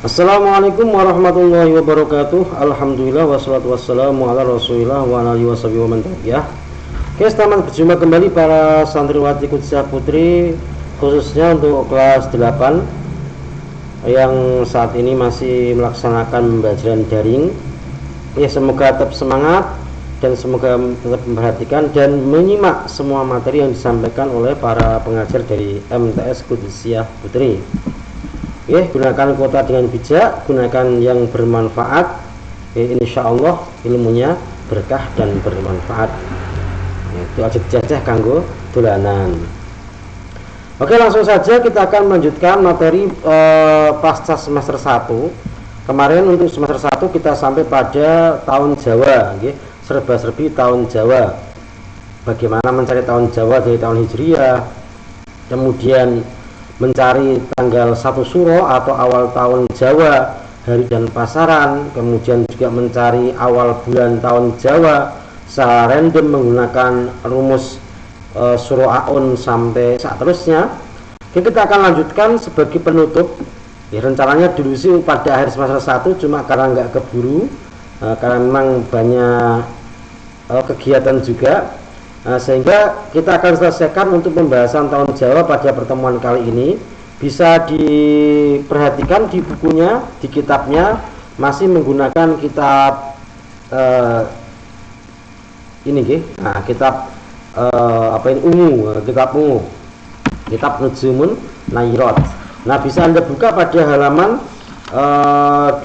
Assalamualaikum warahmatullahi wabarakatuh. Alhamdulillah wassalatu wassalamu ala rasulillah wa ala alihi washabihi wa man tabi'ah. Oke, selamat berjumpa kembali para santriwati Qudsiah Putri, khususnya untuk kelas 8 yang saat ini masih melaksanakan pembelajaran daring. Ya, semoga tetap semangat dan semoga tetap memperhatikan dan menyimak semua materi yang disampaikan oleh para pengajar dari MTS Qudsiah Putri. Gunakan kuota dengan bijak, gunakan yang bermanfaat. Insya Allah ilmunya berkah dan bermanfaat. Itu aja jajah kanggo dolanan. Oke, langsung saja kita akan melanjutkan materi pasca semester 1. Kemarin untuk semester 1 kita sampai pada tahun Jawa, serba-serbi tahun Jawa. Bagaimana mencari tahun Jawa dari tahun Hijriah, kemudian mencari tanggal 1 Suro atau awal tahun Jawa, hari dan pasaran, kemudian juga mencari awal bulan tahun Jawa secara random menggunakan rumus Suro Aun sampai saat terusnya. Kita akan lanjutkan sebagai penutup. Rencananya dulu sih pada akhir semester 1, cuma karena nggak keburu, karena memang banyak kegiatan juga. Sehingga kita akan selesaikan untuk pembahasan tahun Jawa pada pertemuan kali ini. Bisa diperhatikan di bukunya, di kitabnya masih menggunakan kitab kitab ungu, kitab Nujumun Nairat. Nah, bisa Anda buka pada halaman 12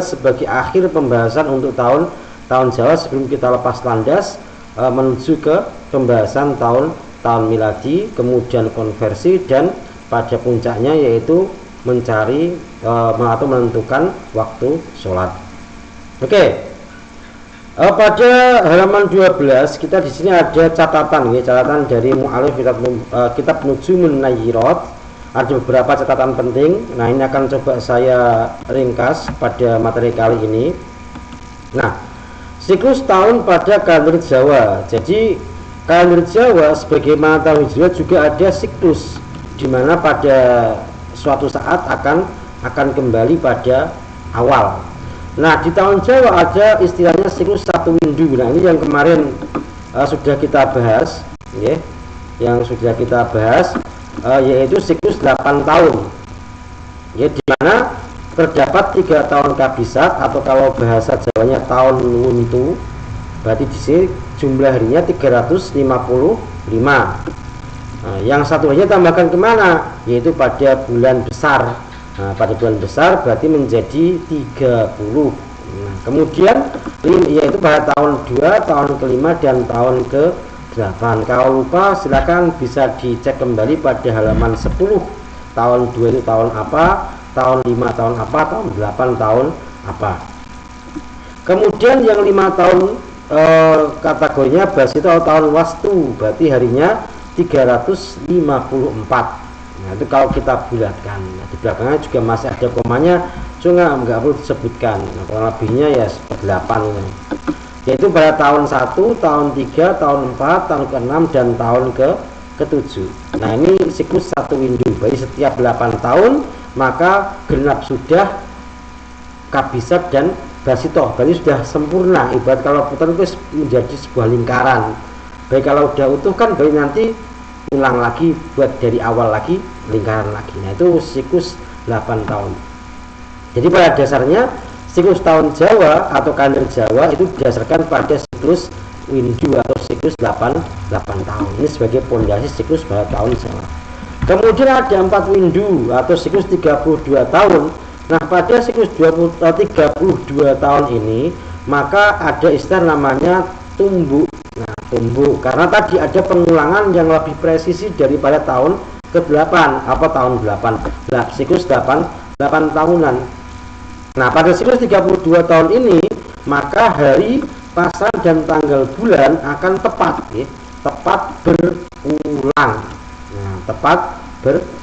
sebagai akhir pembahasan untuk tahun Jawa sebelum kita lepas landas menuju ke pembahasan tahun miladi, kemudian konversi, dan pada puncaknya yaitu mencari atau menentukan waktu sholat. Oke, pada halaman 12 kita di sini ada catatan dari mu'alif kitab Nujumun Nairat. Ada beberapa catatan penting. Nah, ini akan coba saya ringkas pada materi kali ini. Nah, siklus tahun pada kalender Jawa. Jadi kalender Jawa sebagaimana tahun Hijriah juga ada siklus di mana pada suatu saat akan kembali pada awal. Nah, di tahun Jawa ada istilahnya siklus satu windu. Nah, ini yang kemarin sudah kita bahas, yaitu siklus 8 tahun. Di mana terdapat 3 tahun kabisat atau kalau bahasa Jawanya tahun wuntu. Berarti di sini jumlah harinya 355. Nah, yang satu hanya tambahkan kemana? Yaitu pada bulan besar. Nah, pada bulan besar berarti menjadi 30. Nah, kemudian yaitu pada tahun 2, tahun ke-5 dan tahun ke-8. Kalau lupa silakan bisa dicek kembali pada halaman 10. Tahun 2 itu tahun apa? Tahun 5 tahun apa, tahun 8 tahun apa. Kemudian yang 5 tahun kategorinya bas itu tahun wastu, berarti harinya 354. Nah, itu kalau kita bulatkan. Nah, di belakangnya juga masih ada komanya, cuma nggak perlu disebutkan. Nah, kurang lebihnya ya 8 ini. Yaitu pada tahun 1, tahun 3, tahun 4, tahun ke-6 dan tahun ke-7. Nah, ini siklus satu windu. Berarti setiap 8 tahun maka genap sudah kabisat dan basitoh, berarti sudah sempurna. Ibarat kalau putar itu menjadi sebuah lingkaran. Baik kalau udah utuh kan berarti nanti ulang lagi, buat dari awal lagi, lingkaran lagi. Nah, itu siklus 8 tahun. Jadi pada dasarnya siklus tahun Jawa atau kalender Jawa itu didasarkan pada siklus windu atau siklus 8 tahun. Ini sebagai pondasi siklus pada tahun Jawa. Kemudian ada 4 windu atau siklus 32 tahun. Nah, pada siklus 32 tahun ini maka ada istilah namanya tumbuk. Nah, tumbuk karena tadi ada pengulangan yang lebih presisi daripada tahun ke-8. Apa tahun 8? Nah, siklus 8 tahunan. Nah, pada siklus 32 tahun ini maka hari, pasaran dan tanggal bulan akan tepat berulang. Nah, tepat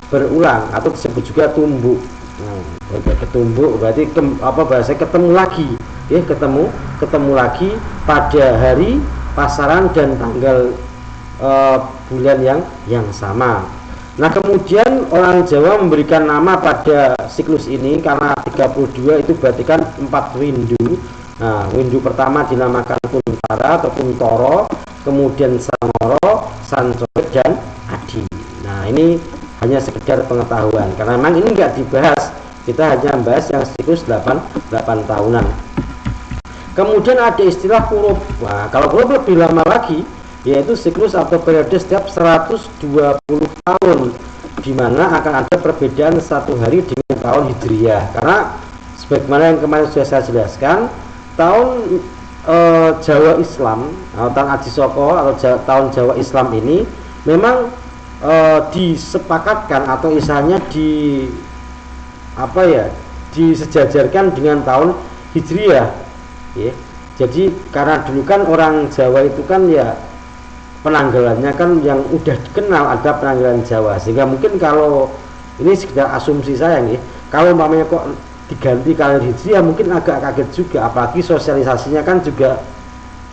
berulang atau disebut juga tumbuk. Nah, ketumbuk berarti bahasa ketemu lagi, ketemu lagi pada hari, pasaran dan tanggal bulan yang sama. Nah, kemudian orang Jawa memberikan nama pada siklus ini karena 32 itu berarti kan 4 windu. Nah, windu pertama dinamakan Kuntara atau Kuntoro, kemudian Sangoro, Sancoret, dan Adi. Nah, ini hanya sekedar pengetahuan karena memang ini nggak dibahas, kita hanya membahas yang siklus 8 tahunan. Kemudian ada istilah huruf. Nah, kalau huruf lebih lama lagi, yaitu siklus atau periode setiap 120 tahun, di mana akan ada perbedaan satu hari dengan tahun Hijriyah. Karena sebagaimana yang kemarin sudah saya jelaskan, tahun Jawa Islam atau tahun Aji Soko atau tahun Jawa Islam ini memang disepakatkan atau istilahnya disejajarkan dengan tahun Hijriyah, ya. Jadi karena dulu kan orang Jawa itu kan ya penanggalannya kan yang udah dikenal, ada penanggalan Jawa, sehingga mungkin kalau ini sekedar asumsi saya nih, kalau umpamanya kok diganti kalender Hijriah mungkin agak kaget juga, apalagi sosialisasinya kan juga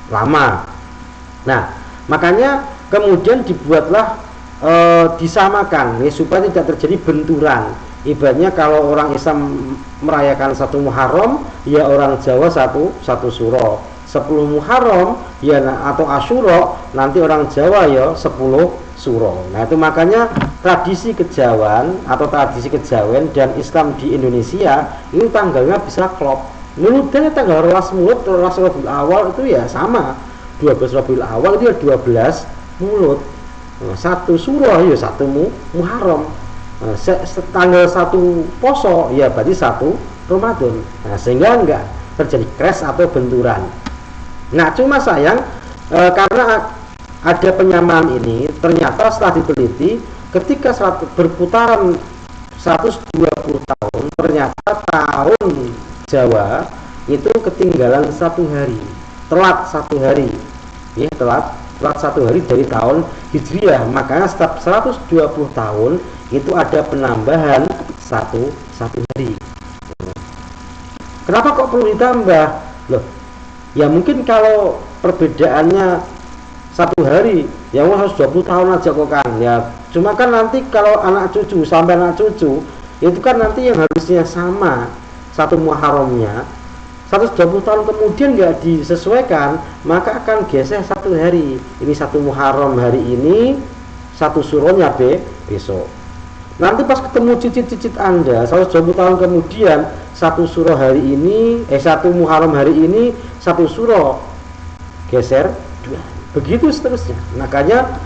lama. Nah, makanya kemudian dibuatlah disamakan ya, supaya tidak terjadi benturan. Ibaratnya kalau orang Islam merayakan 1 Muharram, ya orang Jawa satu Suro. 10 Muharram ya atau Asyura, nanti orang Jawa ya 10 Suro. Nah, itu makanya tradisi kejawen atau tradisi kejawen dan Islam di Indonesia itu tanggalnya bisa klop. Mulutnya tanggal 12 Mulut, 12 Rabiul Awal itu ya sama. 12 Rabiul Awal itu ya 12 Mulut. Nah, 1 Suro ya 1 Muharram. Nah, tanggal 1 Poso ya berarti 1 Ramadan. Nah, sehingga enggak terjadi crash atau benturan. Nah, cuma sayang karena ada penyamaan ini, ternyata setelah diteliti ketika berputaran 120 tahun, ternyata tahun Jawa itu ketinggalan 1 hari, telat 1 hari, ya, telat 1 hari dari tahun Hijriah. Makanya setiap 120 tahun itu ada penambahan satu hari. Kenapa kok perlu ditambah? Loh, ya mungkin kalau perbedaannya 1 hari, ya 120 tahun aja kok kan. Ya, cuma kan nanti kalau anak cucu sampai anak cucu itu kan nanti yang harusnya sama 1 Muharramnya 120 tahun kemudian nggak disesuaikan, maka akan geser 1 hari. Ini 1 Muharram hari ini, 1 Suronya besok. Nanti pas ketemu cicit-cicit Anda 120 tahun kemudian, 1 Suro hari ini 1 Muharram hari ini, 1 Suro geser 2, begitu seterusnya. Makanya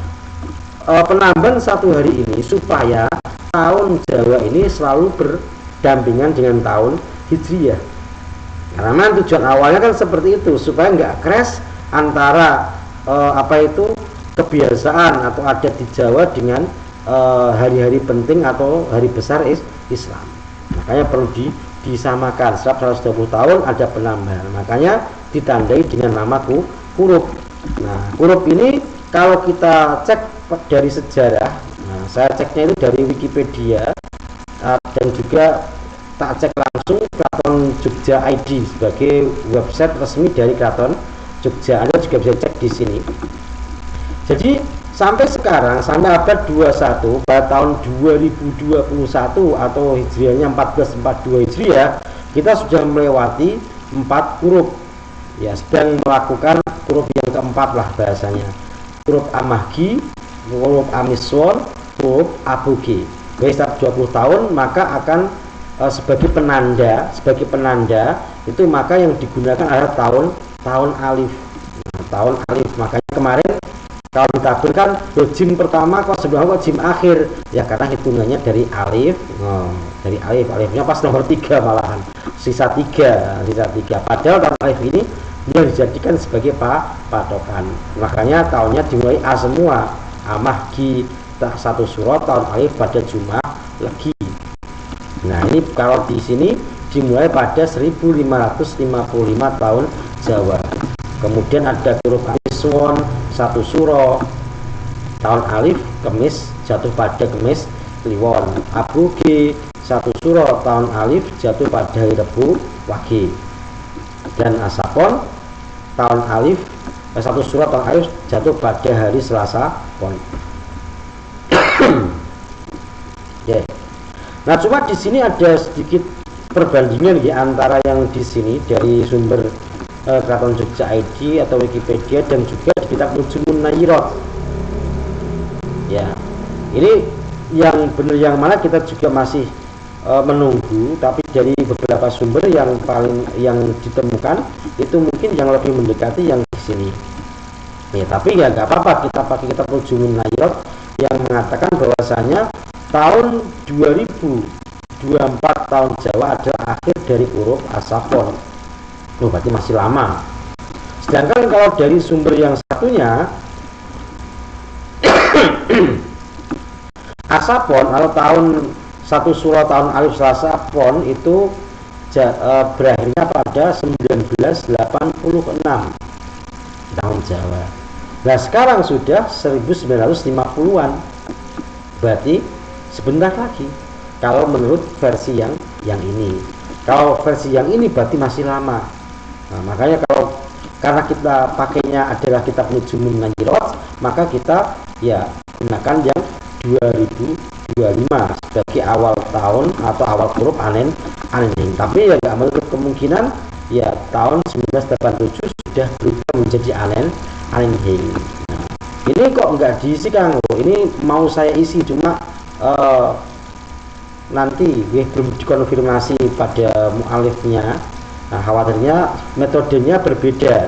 penambahan 1 hari ini supaya tahun Jawa ini selalu berdampingan dengan tahun Hijriah. Karena tujuan awalnya kan seperti itu, supaya nggak crash antara kebiasaan atau adat di Jawa dengan hari-hari penting atau hari besar Islam. Makanya perlu disamakan. Setiap 120 tahun ada penambahan, makanya ditandai dengan nama huruf. Nah, huruf ini kalau kita cek dari sejarah, nah, saya ceknya itu dari Wikipedia dan juga tak cek langsung Keraton Jogja ID sebagai website resmi dari Keraton Jogja. Anda juga bisa cek di sini. Jadi sampai sekarang, sampai abad 21 pada tahun 2021 atau Hijriahnya 1442 Hijriah, kita sudah melewati 4 huruf. Ya, sedang melakukan huruf yang keempat lah bahasanya. Huruf Amahgi, huruf Amiswon, huruf Aboge. Jadi setiap 20 tahun maka akan sebagai penanda itu maka yang digunakan adalah tahun alif. Nah, tahun alif. Makanya kemarin kalau ditabirkan jim pertama kok sebelum jim akhir, ya karena hitungannya dari alif. Dari alifnya pas nomor 3 malahan, sisa 3. Padahal tahun alif ini dia dijadikan sebagai patokan. Makanya tahunnya dimulai A semua. Amahgi 1 Suro, tahun alif pada Jumat Legi. Nah, ini kalau di sini dimulai pada 1555 tahun Jawa. Kemudian ada huruf Amiswon 1 Suro, tahun alif Kemis jatuh pada Kemis Kliwon. Aboge 1 Suro, tahun alif jatuh pada hari Rebu Wage. Dan Asapon tahun alif 1 Suro, tahun alif jatuh pada hari Selasa Pon. Okay. Nah, cuma di sini ada sedikit perbandingan di antara yang di sini dari sumber Keraton Jogja ID atau Wikipedia dan juga di kitab Nujumun Nayirot. Ya, ini yang benar yang mana kita juga masih menunggu, tapi dari beberapa sumber yang paling yang ditemukan itu mungkin yang lebih mendekati yang di sini. Ya, tapi ya nggak apa-apa kita pakai kitab Nujumun Nayirot yang mengatakan bahwasanya tahun 2024 tahun Jawa adalah akhir dari huruf Asapon. Berarti masih lama. Sedangkan kalau dari sumber yang satunya Asapon atau tahun satu surah tahun Alif Selasa Pon itu berakhirnya pada 1986 tahun Jawa. Nah sekarang sudah 1950-an. Berarti sebentar lagi kalau menurut versi yang ini. Kalau versi yang ini berarti masih lama. Nah, makanya karena kita pakainya adalah kitab Nujumun Nayirot, maka kita ya gunakan yang 2025 sebagai awal tahun atau awal huruf Anenhing. Tapi ya nggak menutup kemungkinan ya tahun 1987 sudah berubah menjadi Anenhing. Nah, ini kok nggak diisi Kang? Ini mau saya isi cuma nanti belum dikonfirmasi pada mu'alifnya. Nah, khawatirnya metodenya berbeda.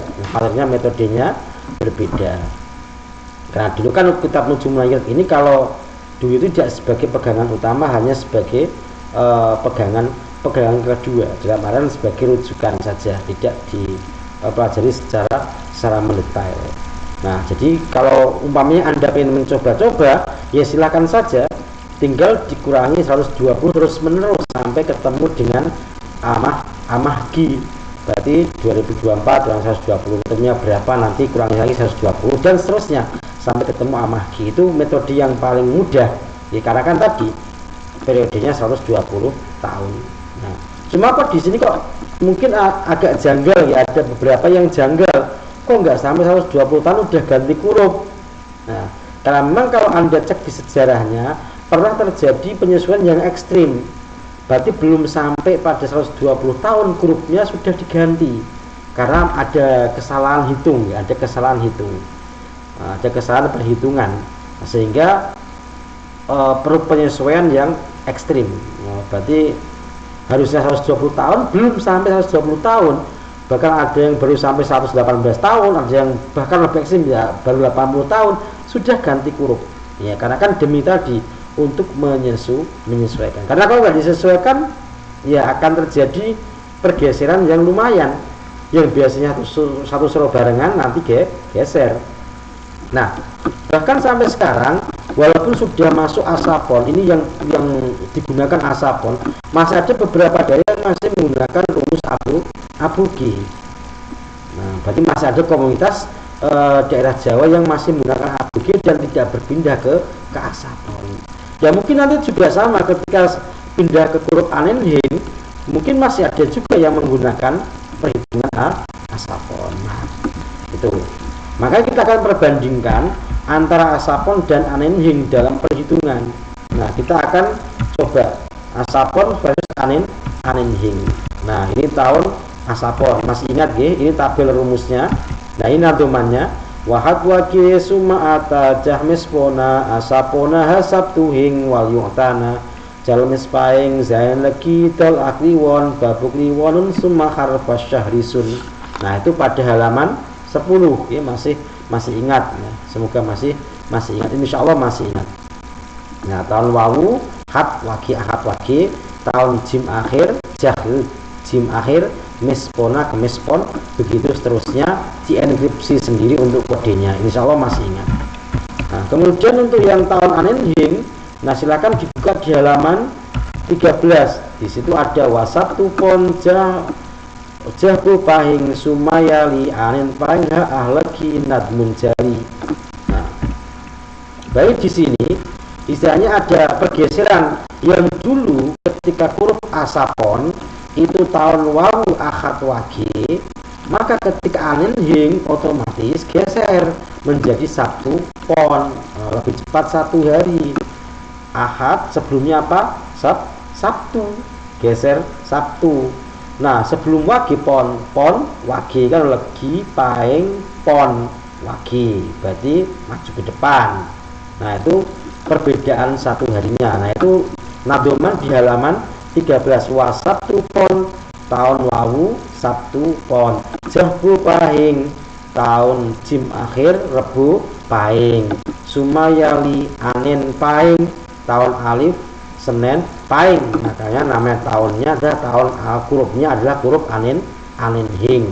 Karena dulu kan kitab Nujumun Nayirot ini kalau dulu itu tidak sebagai pegangan utama, hanya sebagai pegangan kedua, dalam artian sebagai rujukan saja, tidak dipelajari secara mendetail. Nah, jadi kalau umpamanya Anda ingin mencoba-coba, ya silakan saja, tinggal dikurangi 120 terus menerus sampai ketemu dengan Amahgi. Berarti 2024 kurang 120, tentunya berapa, nanti kurangi lagi 120 dan seterusnya sampai ketemu Amahgi. Itu metode yang paling mudah. Ya, karena kan tadi periodenya 120 tahun. Nah, cuma kok di sini kok mungkin agak janggal ya, ada beberapa yang janggal. Kok nggak sampai 120 tahun udah ganti huruf. Nah, karena memang kalau Anda cek di sejarahnya pernah terjadi penyesuaian yang ekstrim. Berarti belum sampai pada 120 tahun hurufnya sudah diganti karena ada kesalahan hitung, ya, ada kesalahan perhitungan, sehingga perlu penyesuaian yang ekstrim. Berarti harusnya 120 tahun belum sampai 120 tahun, bahkan ada yang baru sampai 118 tahun, ada yang bahkan lebih ekstrim ya baru 80 tahun sudah ganti huruf. Ya, karena kan demi tadi untuk menyesuaikan. Karena kalau nggak disesuaikan, ya akan terjadi pergeseran yang lumayan. Yang biasanya satu suruh barengan nanti geser. Nah, bahkan sampai sekarang, walaupun sudah masuk Asapon, ini yang digunakan Asapon, masih ada beberapa daerah yang masih menggunakan rumus Abugi. Nah, berarti masih ada komunitas daerah Jawa yang masih menggunakan Abugi dan tidak berpindah ke Asapon. Ya mungkin nanti juga sama ketika pindah ke huruf Anenhing, mungkin masih ada juga yang menggunakan perhitungan Asapon. Nah, itu. Maka kita akan perbandingkan antara Asapon dan Anenhing dalam perhitungan. Nah, kita akan coba Asapon versus Anenhing. Nah, ini tahun Asapon. Masih ingat ya? Ini tabel rumusnya. Nah, ini nantumannya. Wahat wakil suma'ata jahmispona asapona hasabtuhing wal yu'tana jalmis paing zain lagi dal akliwon babuk liwonun summa harfas syahrisun. Nah, itu pada halaman 10 ya, masih ingat ya. Semoga masih ingat, insyaallah masih ingat. Nah, tahun wawu hat waki ahad waki, tahun jim akhir jahil jim akhir, mispona ke mispon, begitu seterusnya, dienkripsi sendiri untuk kodenya. Insya Allah masih ingat. Nah, kemudian untuk yang tahun Anenhing, nah silakan dibuka di halaman 13. Di situ ada wasabtu pon jahku pahing sumayali anen pahingha ahlaki nadmun jari. Nah, baik di sini istilahnya ada pergeseran yang dulu ketika huruf Asapon itu tahun wawu akhat wage, maka ketika Anenhing otomatis geser menjadi Sabtu Pon, lebih cepat 1 hari. Ahad sebelumnya apa? Sabtu, geser Sabtu. Nah, sebelum wage pon wage kan legi paing pon wage, berarti maju ke depan. Nah, itu perbedaan satu harinya. Nah, itu nadoman di halaman 13. Wa Sabtu pon tahun wawu Sabtu pon jahbu pahing tahun jim akhir Rebu pahing sumayali anin pahing tahun alif Senin pahing. Makanya namanya tahunnya adalah tahun hurufnya adalah huruf anin hing.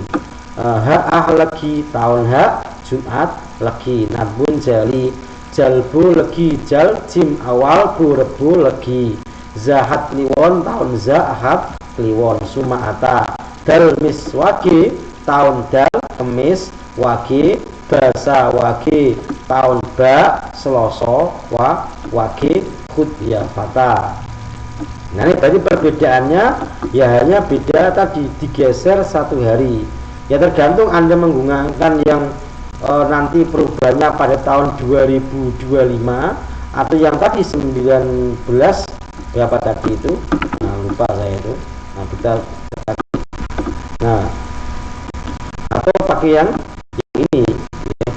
Ha legi tahun ha Jumat legi nadbun jali jalbu legi jal jim awal bu Rebu legi zahat liwon tahun zahat kliwon sumaata dal mis wage tahun dal kemis wage basa wage tahun ba seloso wage khut ya fata. Nah, ini berarti perbedaannya ya hanya beda tadi digeser satu hari. Ya tergantung Anda menggunakan yang nanti perubahannya pada tahun 2025 atau yang tadi 19 berapa tadi itu, nah lupa saya itu. Nah kita atau pakai yang ini ya.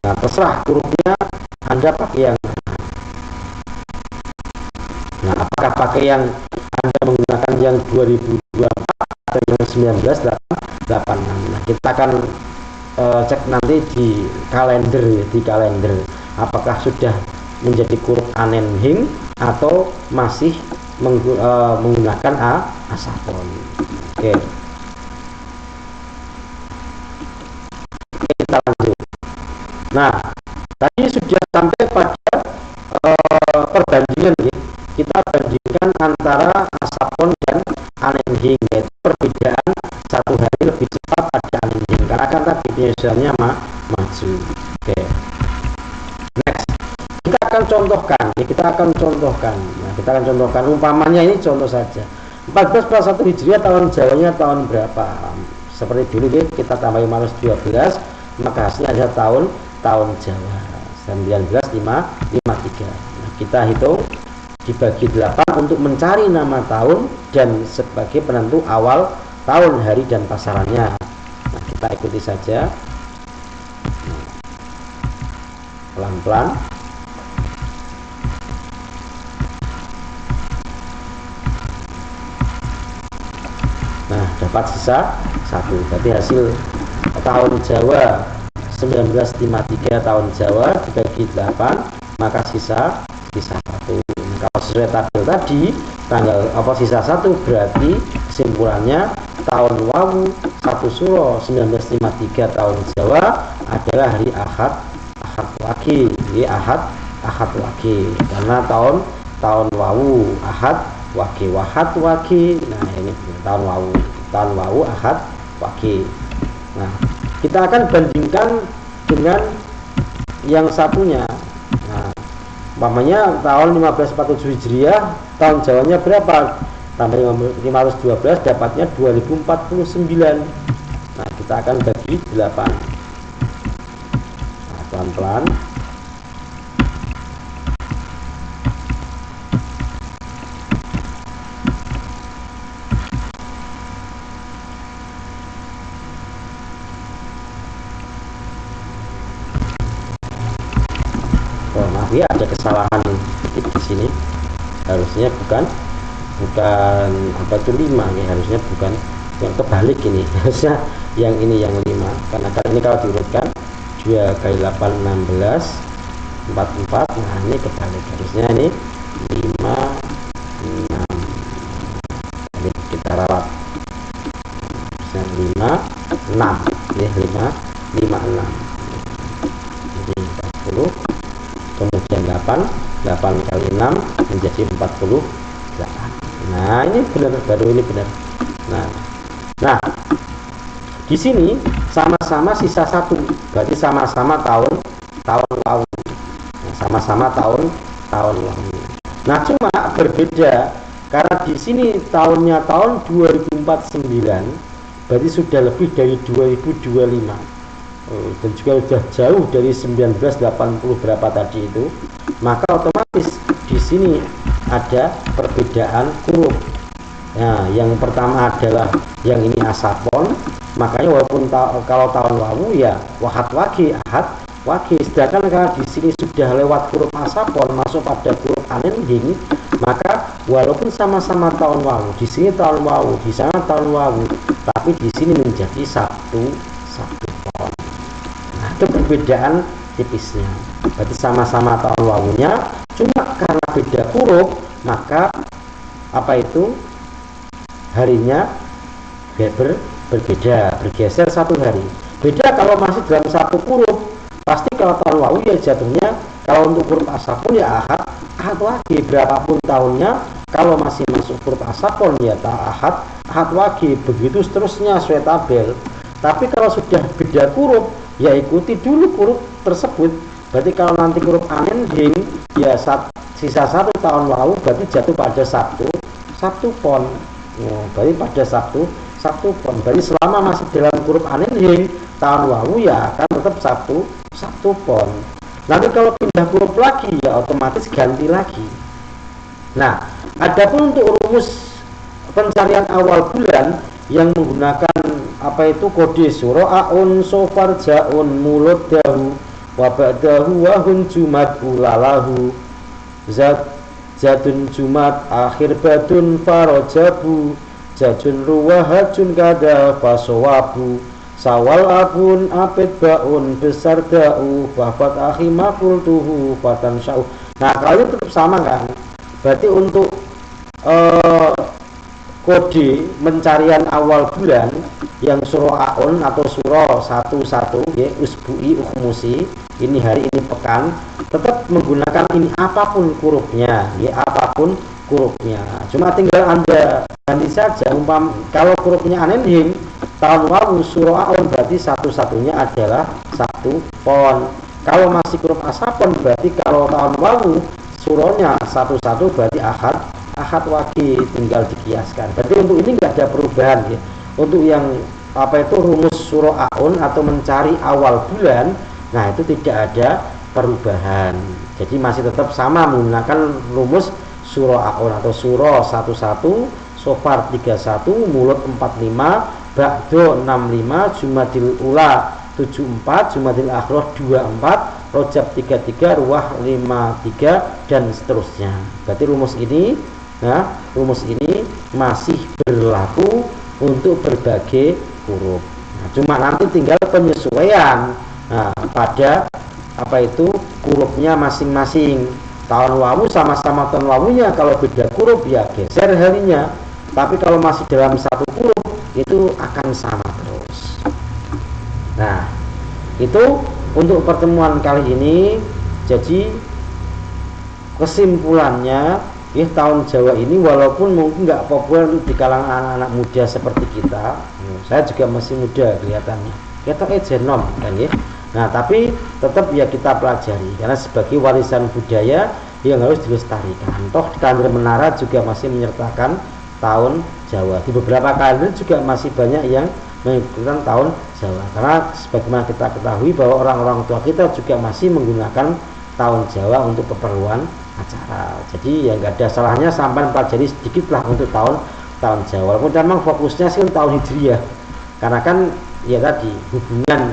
Nah terserah hurufnya Anda pakai yang apakah pakai yang Anda menggunakan yang 2024 atau yang 1986. Nah kita akan cek nanti di kalender apakah sudah menjadi huruf anen hing atau masih menggunakan asapon. Oke, kita lanjut. Nah, tadi sudah sampai pada perbandingan ya. Kita bandingkan antara asapon dan anen hing, yaitu perbedaan satu hari lebih cepat pada anen hing karena kan tadi penyesuaiannya maju. Oke. Next, kita akan contohkan. Nah, kita akan contohkan umpamanya ini contoh saja. 14+1 Hijriah tahun Jawanya tahun berapa? Seperti dulu ya, kita tambahin minus 12, maka hasilnya adalah tahun Jawa 1953. Nah, kita hitung dibagi 8 untuk mencari nama tahun dan sebagai penentu awal tahun, hari dan pasarannya. Nah, kita ikuti saja pelan-pelan. Nah, dapat sisa 1. Berarti hasil tahun Jawa 1953 tahun Jawa dibagi 8, maka sisa 1. Kalau sesuai tabel tadi, tanggal sisa 1 berarti kesimpulannya tahun Wawu 1 Suro 1953 tahun Jawa adalah hari Ahad Wage. Jadi Ahad Wage karena tahun Wawu Ahad Wage Wahad Wage. Nah, ini tahun Wawu Ahad Wage. Nah, kita akan bandingkan dengan yang satunya. Nah, umpamanya tahun 1547 Hijriah, tahun Jawanya berapa? Tambah 512 dapatnya 2049. Nah, kita akan bagi 8. Nah, pelan-pelan. Oh, maaf ya, ada kesalahan di sini. Harusnya bukan 5 ya, harusnya bukan yang kebalik ini. Harusnya yang ini yang 5. Karena ini kalau diurutkan 2 kali 8 16 44. Nah, ini kebalik. Harusnya ini 5 6. Ini kita rawat. Harusnya 5 6 ya, 5 6. Jadi 40. Kemudian 8 kali 6 menjadi 48. Nah, ini benar, baru ini benar. Nah, di sini sama-sama sisa 1, berarti sama-sama tahun Wawu. Nah, sama-sama tahun Wawu. Nah, cuma berbeda karena di sini tahunnya tahun 2049, berarti sudah lebih dari 2025. Dan juga sudah jauh dari 1980 berapa tadi itu, maka otomatis di sini ada perbedaan huruf. Nah, yang pertama adalah yang ini asapon, makanya walaupun kalau tahun wawu ya wahat wagi, ahad wagi. Sedangkan karena di sini sudah lewat huruf asapon masuk pada huruf anin hing, maka walaupun sama-sama tahun wawu, di sini tahun wawu, di sana tahun wawu, tapi di sini menjadi satu pon. Nah, itu perbedaan tipisnya. Berarti sama-sama tahun wawunya, cuma karena beda huruf, maka apa itu harinya berbeda, bergeser satu hari. Beda kalau masih dalam satu huruf, pasti kalau tahun wawu ya jatuhnya, kalau untuk huruf asapun ya ahad wagi, berapapun tahunnya. Kalau masih masuk huruf asapun ya ahad wagi, begitu seterusnya sesuai tabel. Tapi kalau sudah beda huruf ya ikuti dulu huruf tersebut. Berarti kalau nanti huruf anin hing ya sisa satu tahun wawu, berarti jatuh pada satu pon. Berarti pada satu pon. Berarti selama masih dalam huruf anin hing tahun wawu ya akan tetap satu pon. Nanti kalau pindah huruf lagi ya otomatis ganti lagi. Nah, adapun untuk rumus pencarian awal bulan yang menggunakan apa itu kode sura'un sofar ja'un mulut dahu wa ba'dahu wahun jumat ulalahu jadun jumat akhir badun farojabu jadun ruwahajun kada fasowabu sawal abun apet baun besar da'u wafat akhi makul tuhu fatan sya'u. Nah, kalau ini tetap sama kan, berarti untuk kode pencarian awal bulan yang sura'un atau surah 11 ya, usbu'i ukhmusi, ini hari ini pekan, tetap menggunakan ini apapun hurufnya ya, apapun hurufnya. Cuma tinggal Anda ganti saja, kalau hurufnya anin hing tahun wawu sura'un berarti satu-satunya adalah satu pon. Kalau masih huruf asapon berarti kalau tahun wawu surahnya satu-satu berarti ahad wagi, tinggal dikiaskan. Berarti untuk ini nggak ada perubahan ya. Untuk yang apa itu rumus sura'un atau mencari awal bulan, nah itu tidak ada perubahan. Jadi masih tetap sama menggunakan rumus sura'un atau surah 11, sofar 31, mulut 45, ba'do 65, jumadil ula 74, jumadil akhirah 24, rojab 33, ruwah 53 dan seterusnya. Berarti rumus ini masih berlaku untuk berbagai huruf. Nah, cuma nanti tinggal penyesuaian pada apa itu hurufnya masing-masing. Tahun wawu sama-sama tahun wawunya, kalau beda huruf ya geser harinya. Tapi kalau masih dalam satu huruf itu akan sama terus. Nah, itu untuk pertemuan kali ini. Jadi kesimpulannya ya, tahun Jawa ini walaupun mungkin nggak populer di kalangan anak-anak muda seperti kita, saya juga masih muda kelihatannya, kita jenom kan ya. Nah, tapi tetap ya kita pelajari karena sebagai warisan budaya yang harus dilestarikan. Toh di kalender Menara juga masih menyertakan tahun Jawa. Di beberapa kalender juga masih banyak yang mengikuti tahun Jawa. Karena sebagaimana kita ketahui bahwa orang-orang tua kita juga masih menggunakan tahun Jawa untuk keperluan acara. Jadi ya nggak ada salahnya sampai pelajari sedikit lah untuk tahun Jawa. Walaupun memang fokusnya sih tahun Hijriah. Karena kan ya tadi hubungan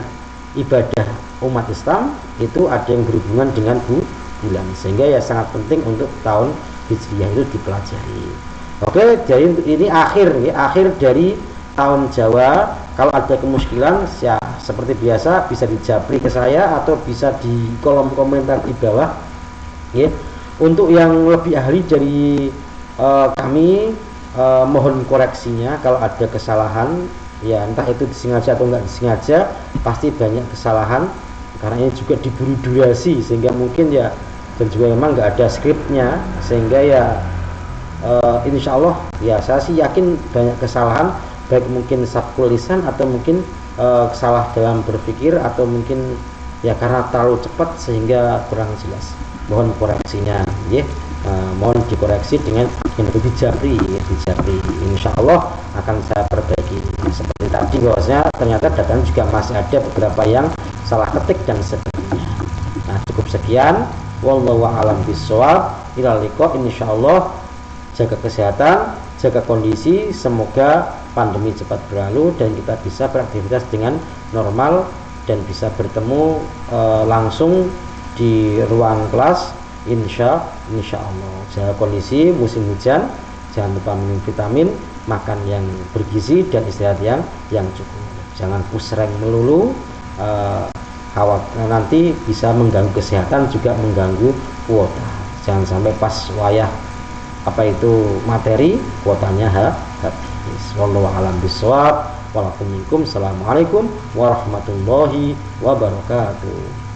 ibadah umat Islam itu ada yang berhubungan dengan bulan, sehingga ya sangat penting untuk tahun Hijriah itu dipelajari. Oke, jadi ini akhir dari tahun Jawa. Kalau ada kemuskilan ya seperti biasa bisa dijabri ke saya atau bisa di kolom komentar di bawah ya. Untuk yang lebih ahli dari kami mohon koreksinya kalau ada kesalahan ya, entah itu disengaja atau enggak disengaja, pasti banyak kesalahan karena ini juga diburu durasi sehingga mungkin ya, dan juga memang enggak ada skripnya sehingga ya insya Allah ya saya sih yakin banyak kesalahan, baik mungkin sabkul lisan atau mungkin salah dalam berpikir atau mungkin ya karena terlalu cepat sehingga kurang jelas. Mohon koreksinya ya. Mohon dikoreksi dengan yang lebih dijabri. Insya Allah akan saya perbaiki. Seperti tadi bahwasanya ternyata datanya juga masih ada beberapa yang salah ketik dan sebagainya. Nah, cukup sekian. Wallahu a'lam bishawab. Ila liqa, insyaallah. Jaga kesehatan, jaga kondisi, semoga pandemi cepat berlalu dan kita bisa beraktivitas dengan normal dan bisa bertemu langsung di ruang kelas insya Allah. Jaga kondisi musim hujan, jangan lupa minum vitamin, makan yang bergizi dan istirahat yang cukup. Jangan pusreng melulu, khawatir nanti bisa mengganggu kesehatan, juga mengganggu kuota. Jangan sampai pas wayah itu materi kuotanya habis. Wallahu a'lam bishawab. Assalamualaikum warahmatullahi wabarakatuh.